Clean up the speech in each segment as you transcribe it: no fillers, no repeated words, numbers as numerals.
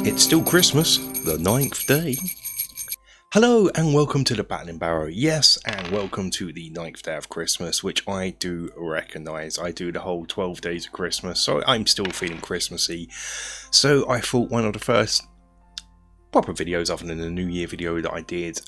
It's still Christmas, the 9th day. Hello and welcome to the Battling Barrow. Yes, and welcome to the 9th day of Christmas, which I do recognise. I do the whole 12 days of Christmas, so I'm still feeling Christmassy. So I thought one of the first proper videos other than the New Year video that I did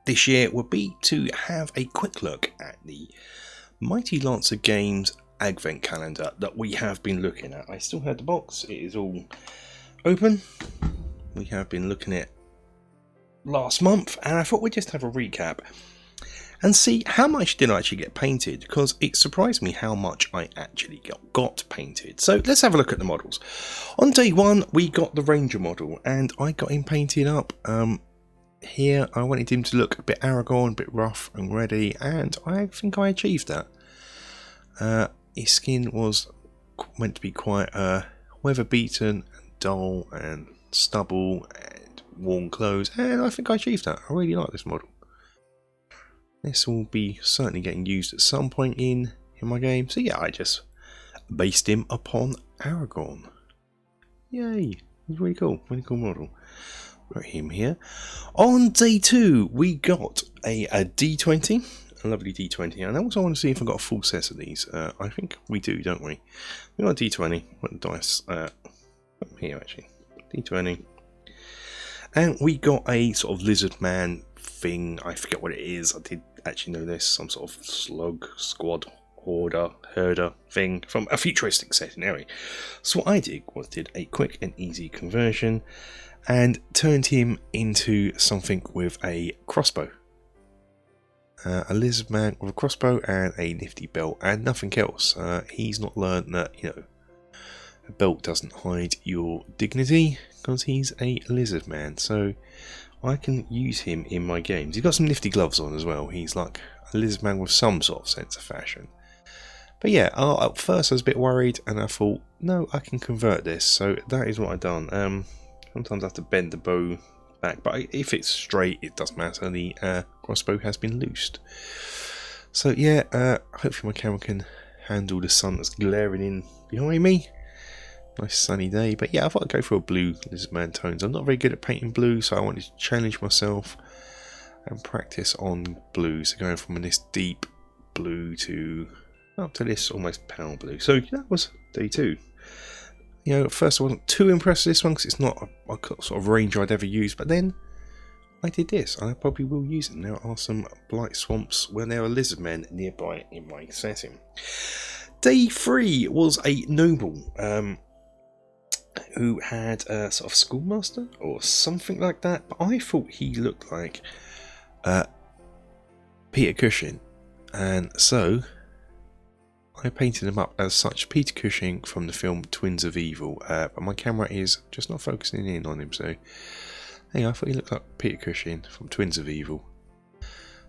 this year would be to have a quick look at the Mighty Lancer Games Advent Calendar that we have been looking at. I still have the box, it is all open. We have been looking at last month, and I thought we'd just have a recap and see how much did I actually get painted, because it surprised me how much I actually got painted. So let's have a look at the models. On day one we got the Ranger model, and I got him painted up. Here I wanted him to look a bit Aragorn, a bit rough and ready, and I think I achieved that. His skin was meant to be quite weather beaten, dull and stubble and worn clothes, and I think I achieved that. I really like this model. This will be certainly getting used at some point in my game, so yeah, I just based him upon Aragorn. Yay, he's really cool model. Got him here. On day two we got a D20, a lovely D20, and I also want to see if I've got a full set of these. I think we do, don't we? We got a D20, got the dice here actually, D20, and we got a sort of lizard man thing. I forget what it is. I did actually know this, some sort of slug squad herder thing from a futuristic setting anyway. So what I did was did a quick and easy conversion and turned him into something with a crossbow. A lizard man with a crossbow and a nifty belt and nothing else. He's not learned that, you know, a belt doesn't hide your dignity, because he's a lizard man, so I can use him in my games. He's got some nifty gloves on as well. He's like a lizard man with some sort of sense of fashion. But yeah, at first I was a bit worried, and I thought, no, I can convert this. So that is what I've done. Sometimes I have to bend the bow back, but if it's straight, it doesn't matter. The crossbow has been loosed. So yeah, hopefully my camera can handle the sun that's glaring in behind me. Nice sunny day, but yeah, I thought I'd go for a blue lizard man tones. I'm not very good at painting blue, so I wanted to challenge myself and practice on blue. So going from this deep blue to up to this almost pale blue. So that was day two. You know, at first I wasn't too impressed with this one because it's not a sort of range I'd ever use, but then I did this, and I probably will use it. There are some blight swamps where there are lizard men nearby in my setting. Day three was a noble who had a sort of schoolmaster or something like that, but I thought he looked like Peter Cushing, and so I painted him up as such, Peter Cushing from the film Twins of Evil, but my camera is just not focusing in on him, so hey, I thought he looked like Peter Cushing from Twins of Evil.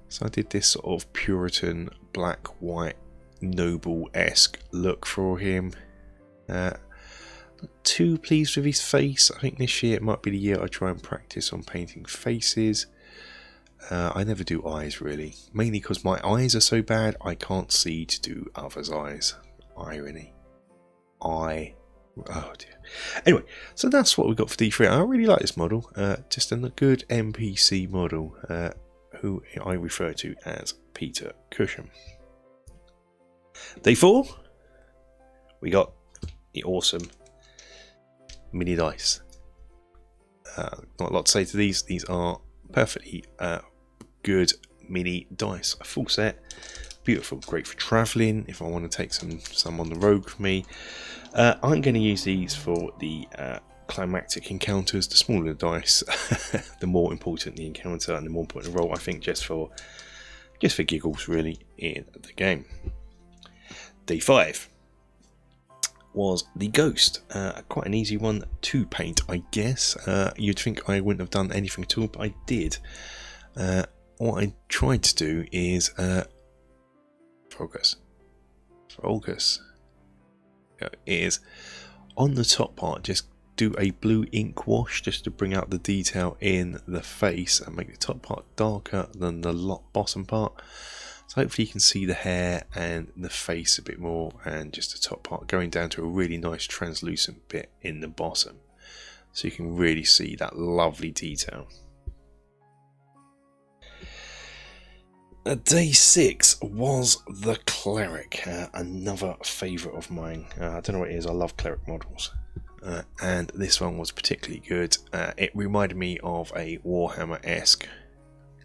So I did this sort of Puritan, black, white, noble-esque look for him. Not too pleased with his face. I think this year it might be the year I try and practice on painting faces. I never do eyes really, mainly because my eyes are so bad I can't see to do others' eyes. Irony. Oh dear. Anyway, so that's what we got for D3. I really like this model. Just a good NPC model, who I refer to as Peter Cushing. Day 4, we got the awesome mini dice. Not a lot to say to these. These are perfectly good mini dice. A full set, beautiful, great for travelling. If I want to take some on the road with me, I'm going to use these for the climactic encounters. The smaller the dice, the more important the encounter and the more important the roll. I think just for giggles, really, in the game. Day 5 was the Ghost. Quite an easy one to paint, I guess. You'd think I wouldn't have done anything at all, but I did. What I tried to do is focus. Is on the top part, just do a blue ink wash just to bring out the detail in the face and make the top part darker than the bottom part. So hopefully you can see the hair and the face a bit more, and just the top part going down to a really nice translucent bit in the bottom. so you can really see that lovely detail. Day 6 was the Cleric, another favourite of mine. I don't know what it is, I love Cleric models. And this one was particularly good. It reminded me of a Warhammer-esque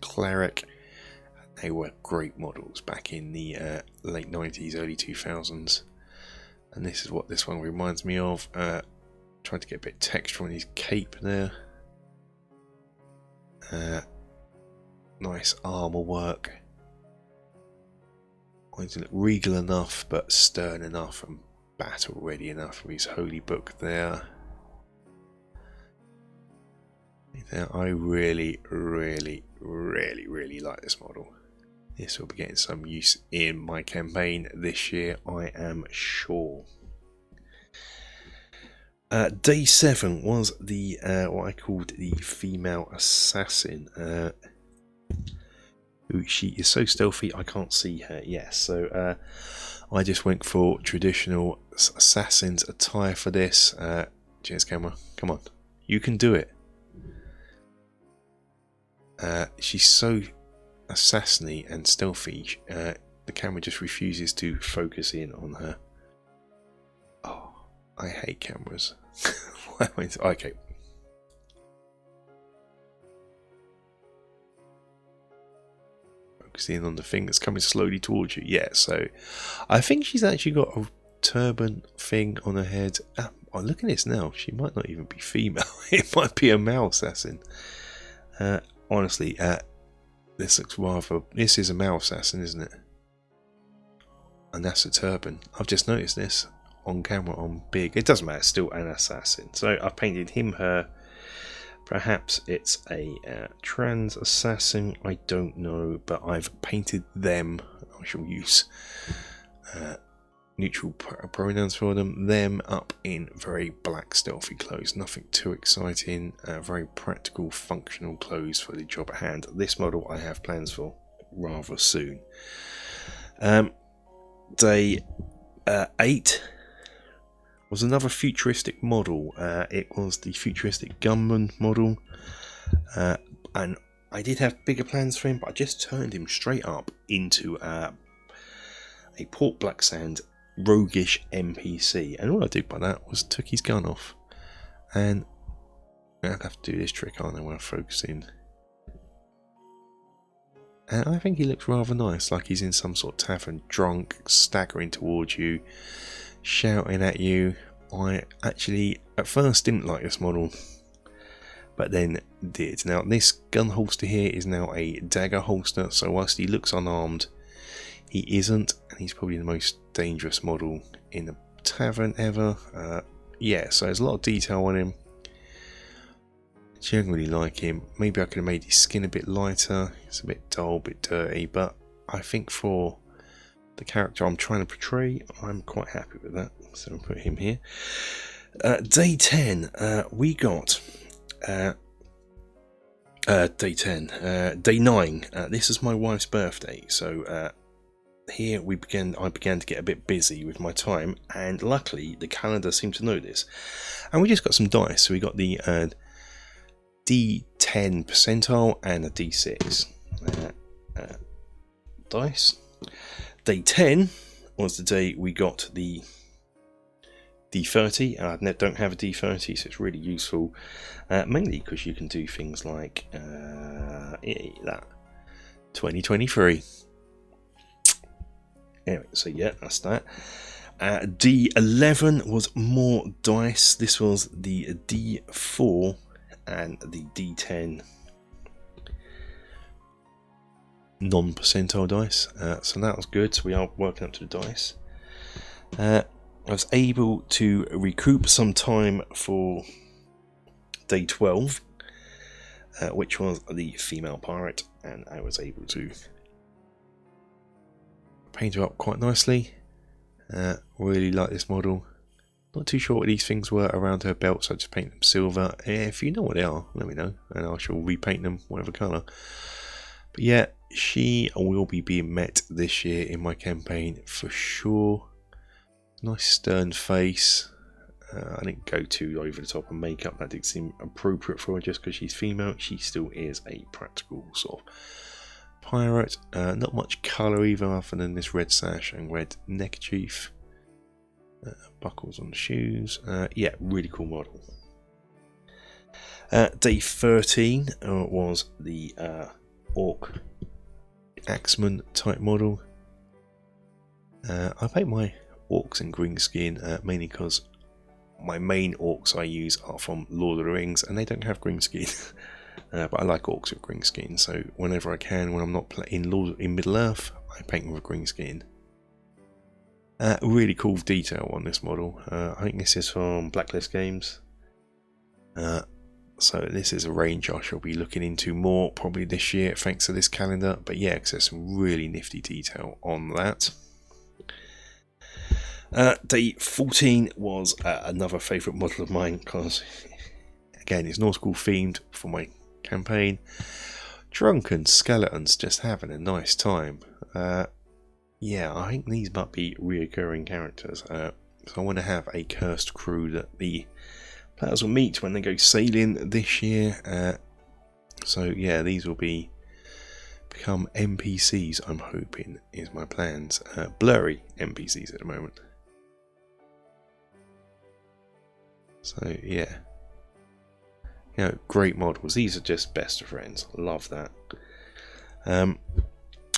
Cleric. They were great models back in the late 90s, early 2000s. And this is what this one reminds me of. Tried to get a bit of texture on his cape there. Nice armour work. Wanted to look regal enough, but stern enough and battle ready enough with his holy book there. I really, really, really, really like this model. This will be getting some use in my campaign this year, I am sure. Day 7 was the what I called the female assassin. She is so stealthy I can't see her. Yes, so I just went for traditional assassin's attire for this. Cheers, camera. Come on, you can do it. She's so assassiny and stealthy. The camera just refuses to focus in on her. Oh, I hate cameras. Okay. In on the thing that's coming slowly towards you. Yeah, so I think she's actually got a turban thing on her head. Oh, look at this now. She might not even be female. It might be a male assassin. Honestly, this looks rather... This is a male assassin, isn't it? And that's a turban. I've just noticed this on camera on big. It doesn't matter, it's still an assassin. So I've painted him, her. Perhaps it's a trans assassin, I don't know, but I've painted them. I shall use neutral pronouns for them up in very black stealthy clothes. Nothing too exciting, very practical functional clothes for the job at hand. This model I have plans for rather soon. Day 8 was another futuristic model. It was the futuristic gunman model, and I did have bigger plans for him, but I just turned him straight up into a Port Blacksand roguish NPC, and all I did by that was took his gun off. And I have to do this trick, aren't I, when I focus in. And I think he looks rather nice, like he's in some sort of tavern, drunk, staggering towards you, shouting at you. I actually at first didn't like this model, but then did. Now this gun holster here is now a dagger holster, so whilst he looks unarmed, he isn't, and he's probably the most dangerous model in the tavern ever. Yeah, so there's a lot of detail on him. Generally like him. Maybe I could have made his skin a bit lighter. It's a bit dull, a bit dirty, but I think for the character I'm trying to portray, I'm quite happy with that. So I'll put him here. Day 10, we got day 10, day 9. This is my wife's birthday, so here I began to get a bit busy with my time, and luckily the calendar seemed to know this, and we just got some dice. So we got the D10 percentile and a D6 dice. Day 10 was the day we got the D30. I don't have a D30, so it's really useful, mainly because you can do things like that 2023. Anyway, so yeah, that's that. D11 was more dice. This was the D4 and the D10 non-percentile dice, so that was good. So we are working up to the dice. I was able to recoup some time for day 12, which was the female pirate, and I was able to paint her up quite nicely. Really like this model. Not too sure what these things were around her belt, so I just paint them silver. If you know what they are, let me know, and I shall repaint them whatever colour. But yeah, she will be being met this year in my campaign for sure. Nice stern face, I didn't go too over the top on makeup. That didn't seem appropriate for her just because she's female. She still is a practical sort of pirate. Not much colour either, other than this red sash and red neckerchief. Buckles on the shoes. Yeah, really cool model. Day 13 was the Orc Axeman type model. I paint my orcs in green skin mainly because my main orcs I use are from Lord of the Rings and they don't have green skin. But I like orcs with green skin, so whenever I can, when I'm not in Middle Earth, I paint with a green skin. Really cool detail on this model. I think this is from Blacklist Games. So this is a range I shall be looking into more probably this year thanks to this calendar. But yeah, because there's some really nifty detail on that. Day 14 was another favourite model of mine because, again, it's nautical themed for my campaign. Drunken skeletons just having a nice time. Yeah, I think these might be reoccurring characters. So I want to have a cursed crew that the players will meet when they go sailing this year. So yeah, these will become NPCs, I'm hoping, is my plans. Blurry NPCs at the moment. So yeah, you know, great models. These are just best of friends. Love that.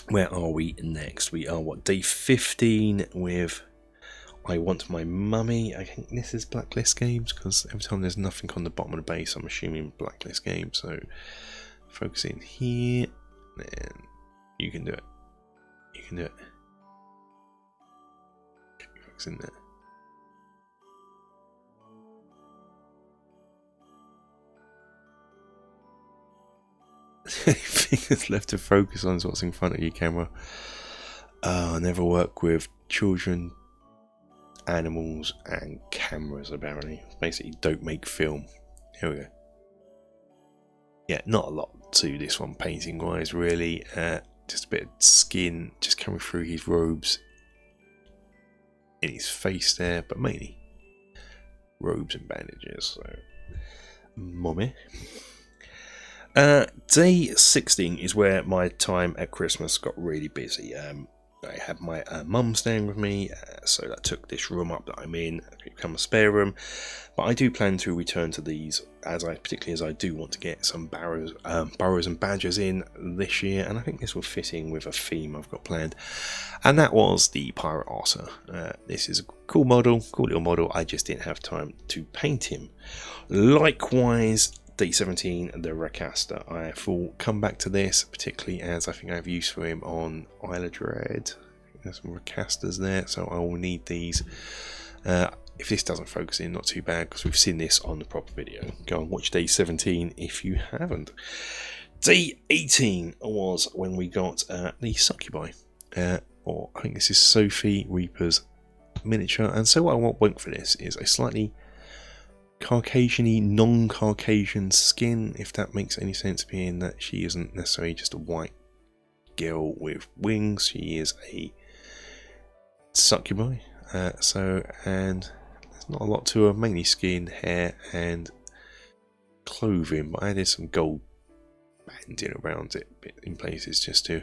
Where are we next? We are day 15 with I Want My Mummy. I think this is Blacklist Games because every time there's nothing on the bottom of the base, I'm assuming Blacklist Games. So focus in here, and you can do it. You can do it. Focus in there. The thing that's left to focus on is what's in front of your camera. I never work with children, animals and cameras apparently. Basically don't make film. Here we go. Yeah, not a lot to this one painting wise really. Just a bit of skin just coming through his robes in his face there, but mainly robes and bandages. So mommy. Day 16 is where my time at Christmas got really busy. I had my mum staying with me, so that took this room up that I'm in to become a spare room. But I do plan to return to these, particularly as I do want to get some burrows and badgers in this year, and I think this will fit in with a theme I've got planned. And that was the Pirate Otter. This is a cool little model. I just didn't have time to paint him. Likewise, Day 17, the Recaster. I will come back to this, particularly as I think I have use for him on Isle of Dread. There's some Recasters there, so I will need these. If this doesn't focus in, not too bad, because we've seen this on the proper video. Go and watch Day 17 if you haven't. Day 18 was when we got the Succubi. Or I think this is Sophie Reaper's miniature. And so what I went for this is a slightly Caucasian-y, non-Caucasian skin, if that makes any sense, being that she isn't necessarily just a white girl with wings. She is a succubi. And there's not a lot to her, mainly skin, hair, and clothing. But I added some gold banding around it in places just to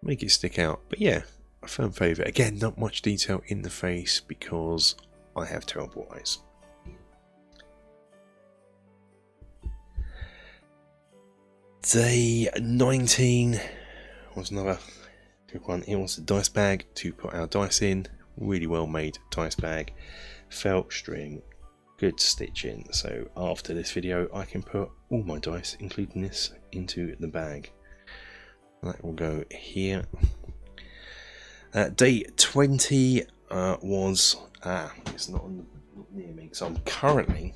make it stick out. But yeah, a firm favourite. Again, not much detail in the face because I have terrible eyes. Day 19 was another good one. It was a dice bag to put our dice in. Really well made dice bag. Felt string, good stitching. So after this video I can put all my dice, including this, into the bag. That will go here. Day 20 was... it's not near me, so I'm currently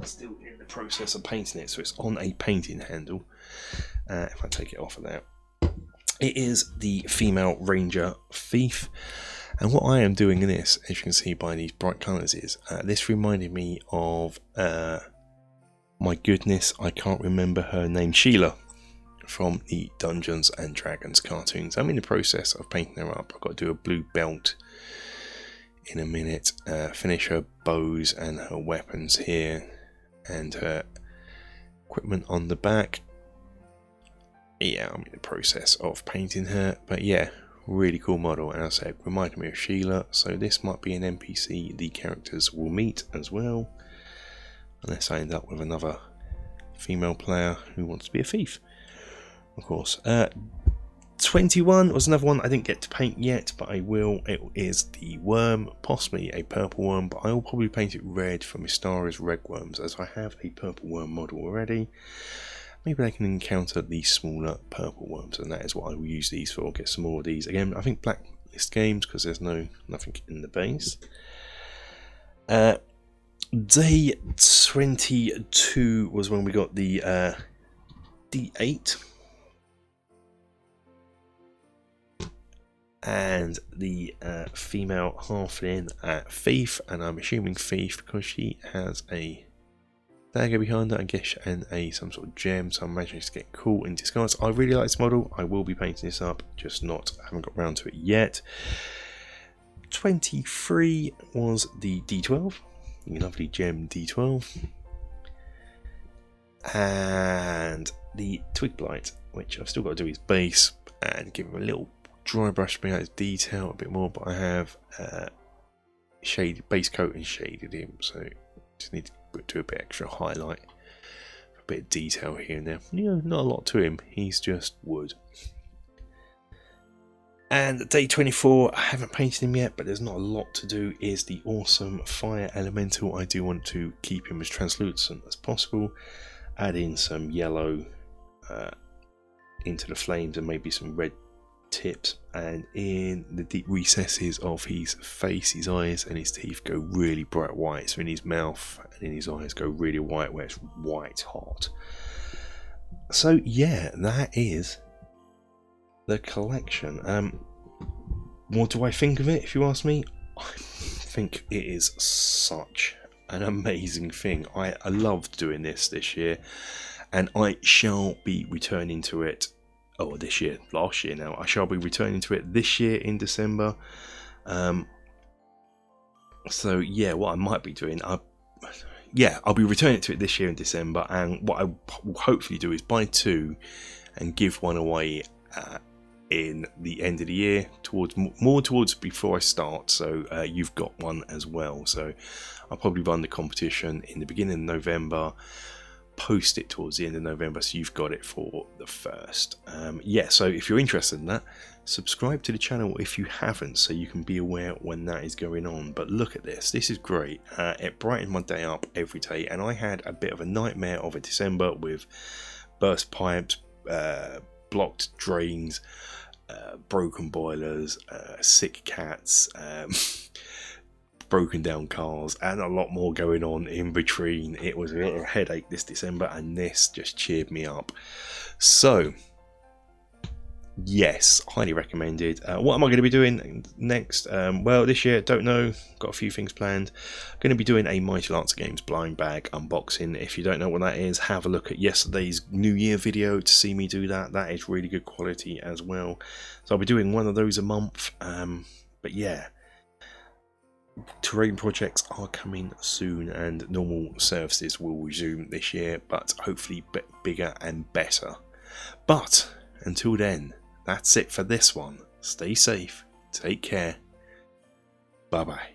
still in the process of painting it, so it's on a painting handle. If I take it off of that, it is the female ranger thief, and what I am doing in this, as you can see by these bright colours, is this reminded me of my goodness, I can't remember her name, Sheila from the Dungeons and Dragons cartoons. I'm in the process of painting her up. I've got to do a blue belt in a minute. Finish her bows and her weapons here, and her equipment on the back. Yeah, I'm in the process of painting her, but yeah, really cool model. And as I said, reminded me of Sheila, so this might be an NPC the characters will meet as well, unless I end up with another female player who wants to be a thief, of course. 21 was another one I didn't get to paint yet, but I will. It is the worm, possibly a purple worm, but I will probably paint it red for Mystara's red worms, as I have a purple worm model already. Maybe they can encounter these smaller purple worms, and that is what I will use these for. Get some more of these. Again, I think Blacklist Games, because there's nothing in the base. Day 22 was when we got the D8. And the female halfling thief, and I'm assuming thief because she has a dagger behind her, I guess, and some sort of gem, so I'm imagining it's getting cool in disguise. I really like this model. I will be painting this up, just haven't got around to it yet. 23 was the D12, the lovely gem D12, and the twig blight, which I've still got to do his base and give him a little dry brush to bring out his detail a bit more, but I have shaded base coat and shaded him, so just need to do a bit extra highlight, a bit of detail here and there. Yeah, not a lot to him, he's just wood. And day 24, I haven't painted him yet, but there's not a lot to do, is the awesome fire elemental. I do want to keep him as translucent as possible, add in some yellow into the flames and maybe some red tips, and in the deep recesses of his face, his eyes and his teeth go really bright white, so in his mouth and in his eyes go really white, where it's white hot. So yeah, that is the collection. What do I think of it, if you ask me? I think it is such an amazing thing. I loved doing this year, and I shall be returning to it. Oh, last year now. I shall be returning to it this year in December. So yeah, what I might be doing, I'll be returning to it this year in December, and what I will hopefully do is buy 2 and give one away in the end of the year, more towards before I start, so you've got one as well. So I'll probably run the competition in the beginning of November, post it towards the end of November, so you've got it for the 1st. So if you're interested in that, subscribe to the channel if you haven't, so you can be aware when that is going on. But look at this is great. It brightened my day up every day, and I had a bit of a nightmare of a December with burst pipes, blocked drains, broken boilers, sick cats, broken down cars, and a lot more going on in between. It was a little headache this December, and this just cheered me up. So yes, highly recommended. What am I going to be doing next? Well, this year, don't know, got a few things planned. Going to be doing a Mighty Lancer Games blind bag unboxing. If you don't know what that is, have a look at yesterday's New Year video to see me do that. That is really good quality as well, so I'll be doing one of those a month. But yeah, terrain projects are coming soon, and normal services will resume this year, but hopefully bigger and better. But until then, that's it for this one. Stay safe, take care, bye bye.